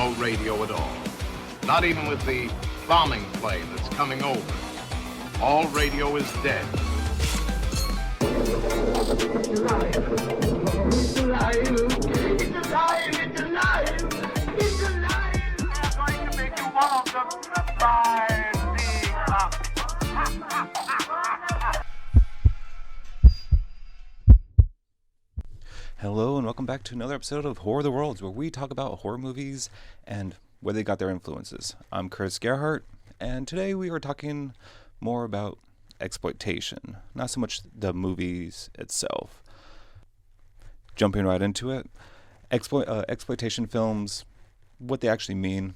no radio at all. Not even with the bombing plane that's coming over. All radio is dead. It's alive. It's alive. It's alive. It's alive. It's alive. We're going to make you one of the fiending. Hello and welcome back to another episode of Horror of the Worlds, where we talk about horror movies and where they got their influences. I'm Chris Gerhardt, and today we are talking more about exploitation, not so much the movies itself. Jumping right into it, exploitation films, what they actually mean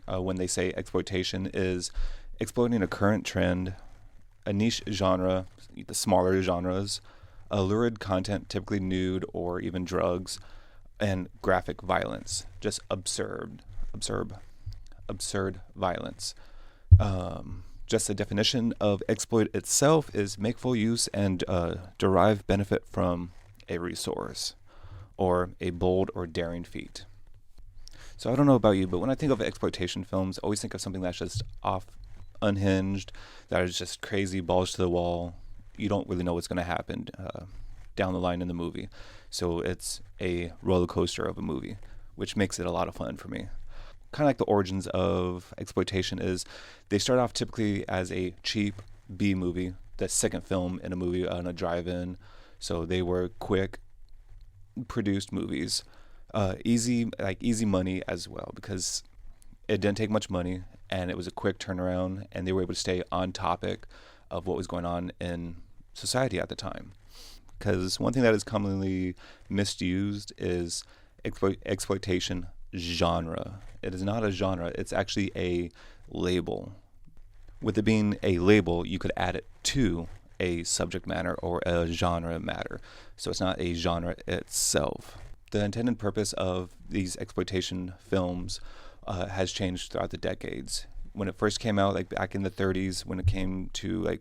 when they say exploitation is exploiting a current trend, a niche genre, the smaller genres, lurid content, typically nude or even drugs, and graphic violence, just absurd violence. Just the definition of exploit itself is make full use and derive benefit from a resource or a bold or daring feat. So I don't know about you, but when I think of exploitation films, I always think of something that's just off, unhinged, that is just crazy, balls to the wall. You don't really know what's going to happen down the line in the movie. So it's a roller coaster of a movie, which makes it a lot of fun for me. Kind of like the origins of exploitation is they start off typically as a cheap B movie, the second film in a movie on a drive-in. So they were quick produced movies, easy money as well, because it didn't take much money and it was a quick turnaround, and they were able to stay on topic of what was going on in society at the time. Because one thing that is commonly misused is exploitation genre. It is not a genre, it's actually a label. With it being a label, you could add it to a subject matter or a genre matter. So it's not a genre itself. The intended purpose of these exploitation films has changed throughout the decades. When it first came out, like back in the 30s, when it came to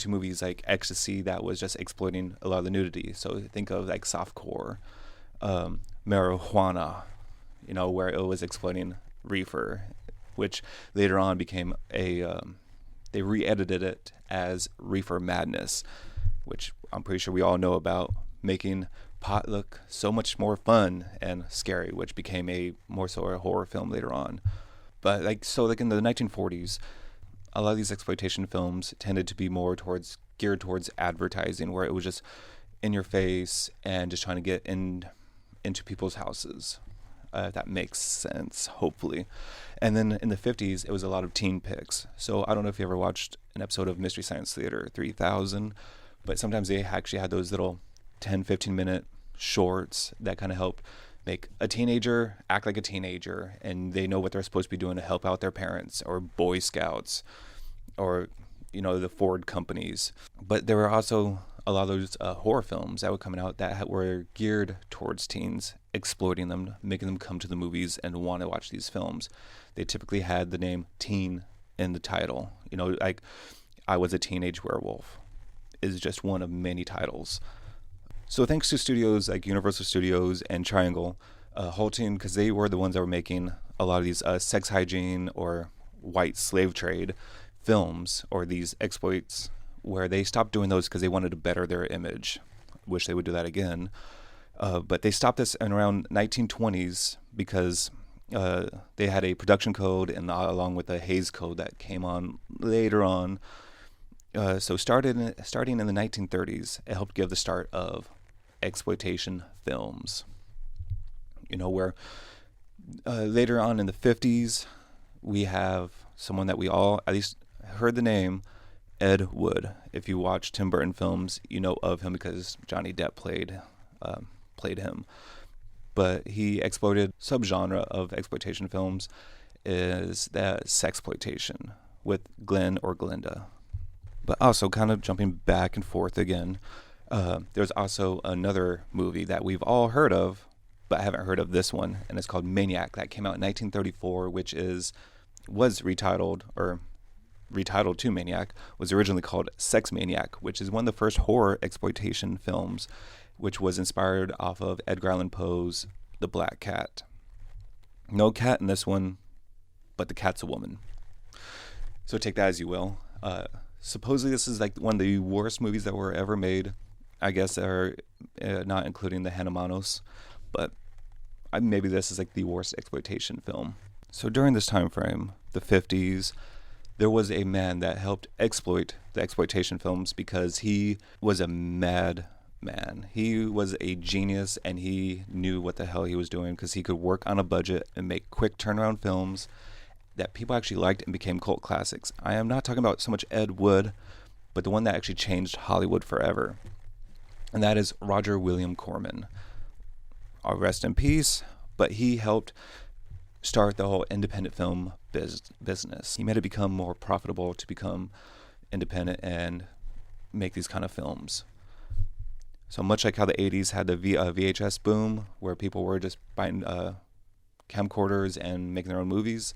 movies like Ecstasy, that was just exploiting a lot of the nudity. So think of like softcore, marijuana, where it was exploiting reefer, which later on became they re-edited it as Reefer Madness, which I'm pretty sure we all know about, making pot look so much more fun and scary, which became a more so a horror film later on. But in the 1940s, a lot of these exploitation films tended to be more geared towards advertising, where it was just in your face and just trying to get into people's houses. If that makes sense, hopefully. And then in the 50s, it was a lot of teen pics. So I don't know if you ever watched an episode of Mystery Science Theater 3000, but sometimes they actually had those little 10, 15-minute shorts that kind of helped make a teenager act like a teenager, and they know what they're supposed to be doing to help out their parents or Boy Scouts or, the Ford companies. But there were also a lot of those horror films that were coming out that were geared towards teens, exploiting them, making them come to the movies and want to watch these films. They typically had the name teen in the title. Like I Was a Teenage Werewolf is just one of many titles. So thanks to studios like Universal Studios and Triangle, halting, because they were the ones that were making a lot of these sex hygiene or white slave trade films, or these exploits, where they stopped doing those because they wanted to better their image. Wish they would do that again. But they stopped this in around 1920s because they had a production code, and along with the Hays Code that came on later on. So starting in the 1930s, it helped give the start of exploitation films. Where later on in the 50s, we have someone that we all at least heard the name, Ed Wood. If you watch Tim Burton films, you know of him because Johnny Depp played him. But he exploited subgenre of exploitation films is that sexploitation with Glenn or Glinda. But also kind of jumping back and forth again, there's also another movie that we've all heard of, but I haven't heard of this one, and it's called Maniac. That came out in 1934, which was retitled to Maniac, was originally called Sex Maniac, which is one of the first horror exploitation films, which was inspired off of Edgar Allan Poe's The Black Cat. No cat in this one, but the cat's a woman. So take that as you will. Supposedly this is like one of the worst movies that were ever made. I guess are not including the Hanamanos, but maybe this is like the worst exploitation film. So during this time frame, the 50s, there was a man that helped exploit the exploitation films because he was a mad man. He was a genius, and he knew what the hell he was doing because he could work on a budget and make quick turnaround films that people actually liked and became cult classics. I am not talking about so much Ed Wood, but the one that actually changed Hollywood forever. And that is Roger William Corman. I'll rest in peace, but he helped start the whole independent film business. He made it become more profitable to become independent and make these kind of films. So much like how the 80s had the VHS boom, where people were just buying camcorders and making their own movies,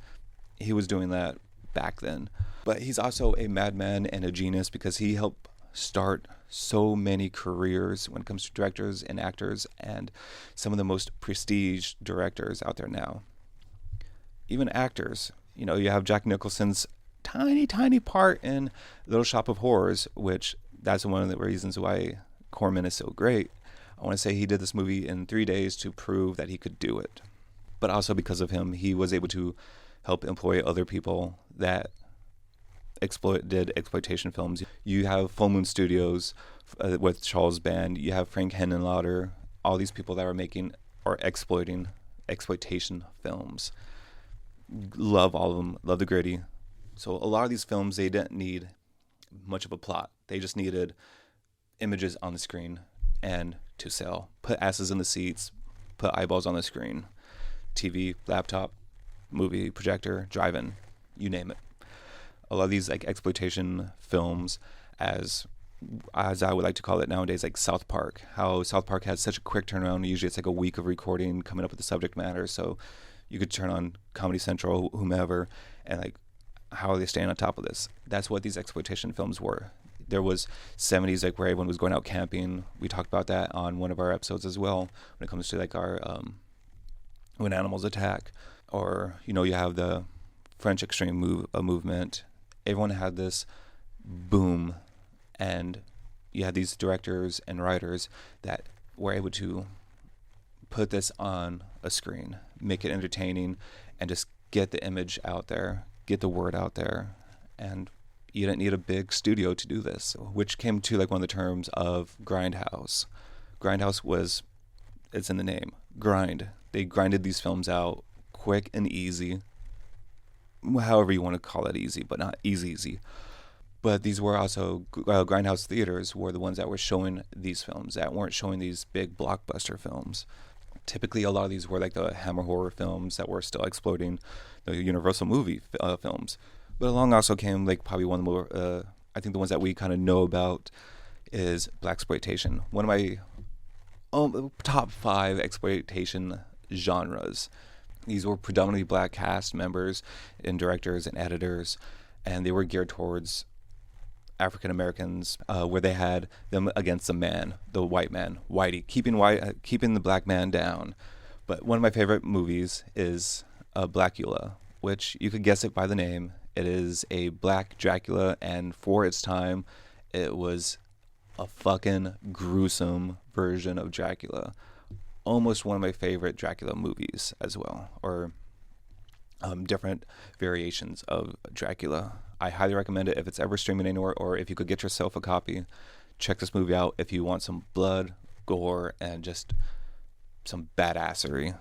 he was doing that back then. But he's also a madman and a genius because he helped start so many careers when it comes to directors and actors and some of the most prestige directors out there now. Even actors. You know, you have Jack Nicholson's tiny part in Little Shop of Horrors, which that's one of the reasons why Corman is so great. I want to say he did this movie in 3 days to prove that he could do it. But also because of him, he was able to help employ other people that did exploitation films. You have Full Moon Studios with Charles Band. You have Frank Henenlotter. All these people that are making or exploiting exploitation films. Love all of them. Love the gritty. So a lot of these films, they didn't need much of a plot. They just needed images on the screen and to sell. Put asses in the seats. Put eyeballs on the screen. TV, laptop, movie, projector, drive-in, you name it. A lot of these like exploitation films, as I would like to call it nowadays, like South Park. How South Park has such a quick turnaround. Usually it's like a week of recording, coming up with the subject matter. So you could turn on Comedy Central, whomever, and like, how are they staying on top of this? That's what these exploitation films were. There was 70s, like where everyone was going out camping. We talked about that on one of our episodes as well, when it comes to like our When Animals Attack, or you know, you have the French extreme movement. Everyone had this boom, and you had these directors and writers that were able to put this on a screen, make it entertaining, and just get the image out there, get the word out there. And you didn't need a big studio to do this, which came to like one of the terms of grindhouse. Grindhouse was, it's in the name, grind. They grinded these films out quick and easy, however you want to call it, easy, but not easy. But these were also grindhouse theaters were the ones that were showing these films, that weren't showing these big blockbuster films. Typically, a lot of these were like the Hammer horror films that were still exploiting the Universal movie films. But along also came like probably one of the more, I think the ones that we kind of know about is blaxploitation. One of my top 5 exploitation genres. These were predominantly black cast members and directors and editors, and they were geared towards African Americans, where they had them against the man, the white man, whitey, keeping the black man down. But one of my favorite movies is Blackula, which you could guess it by the name. It is a black Dracula, and for its time, it was a fucking gruesome version of Dracula. Almost one of my favorite Dracula movies as well, or different variations of Dracula. I highly recommend it if it's ever streaming anywhere, or if you could get yourself a copy. Check this movie out if you want some blood, gore, and just some badassery.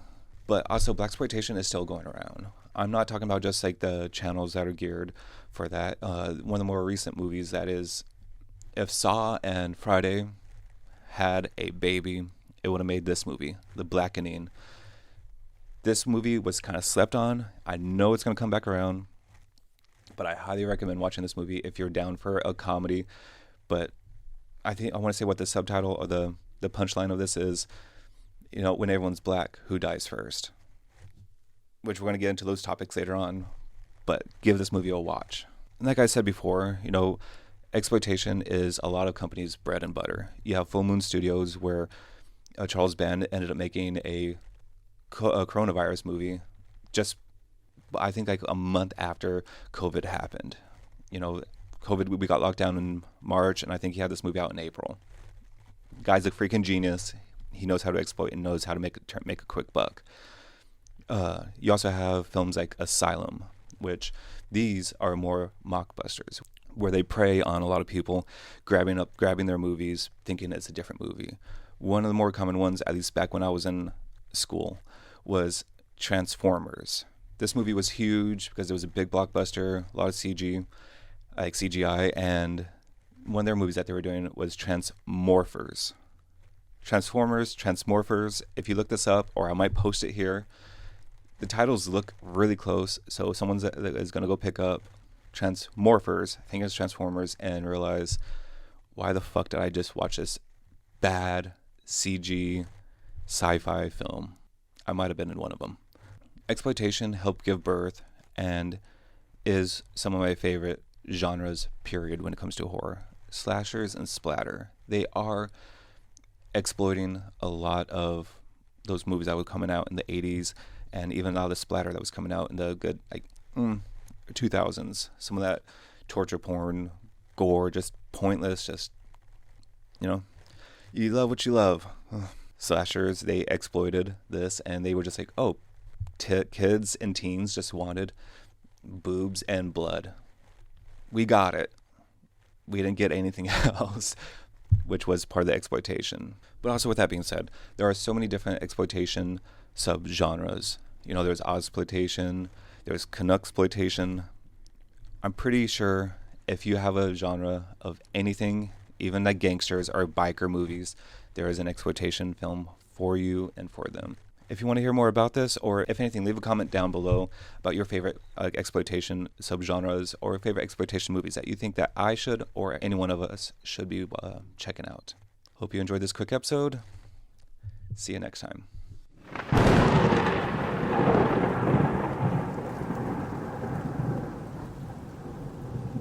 But also, blaxploitation is still going around. I'm not talking about just like the channels that are geared for that. One of the more recent movies that is, if Saw and Friday had a baby, it would have made this movie, The Blackening. This movie was kind of slept on. I know it's going to come back around, but I highly recommend watching this movie if you're down for a comedy. But I want to say what the subtitle or the punchline of this is. You know, when everyone's black, who dies first? Which we're going to get into those topics later on, but give this movie a watch. And like I said before, you know, exploitation is a lot of companies' bread and butter. You have Full Moon Studios, where Charles Band ended up making a coronavirus movie just, I think, like a month after COVID happened. COVID, we got locked down in March, and I think he had this movie out in April. Guy's a freaking genius. He knows how to exploit and knows how to make a quick buck. You also have films like Asylum, which these are more mockbusters, where they prey on a lot of people grabbing their movies, thinking it's a different movie. One of the more common ones, at least back when I was in school, was Transformers. This movie was huge because it was a big blockbuster, a lot of CGI, and one of their movies that they were doing was Transmorphers. Transmorphers, if you look this up, or I might post it here, the titles look really close, so someone is going to go pick up Transmorphers, I think it's Transformers, and realize, why the fuck did I just watch this bad CG sci-fi film? I might have been in one of them. Exploitation helped give birth and is some of my favorite genres, period, when it comes to horror. Slashers and splatter. They are exploiting a lot of those movies that were coming out in the 80s, and even now the splatter that was coming out in the good 2000s. Some of that torture porn, gore, just pointless, just, you love what you love. Slashers, they exploited this, and they were just like, oh, kids and teens just wanted boobs and blood. We got it. We didn't get anything else, which was part of the exploitation. But also, with that being said, there are so many different exploitation subgenres. There's Ozploitation, there's Canucksploitation. I'm pretty sure if you have a genre of anything, even like gangsters or biker movies, there is an exploitation film for you and for them. If you want to hear more about this, or if anything, leave a comment down below about your favorite exploitation subgenres or favorite exploitation movies that you think that I should or any one of us should be checking out. Hope you enjoyed this quick episode. See you next time.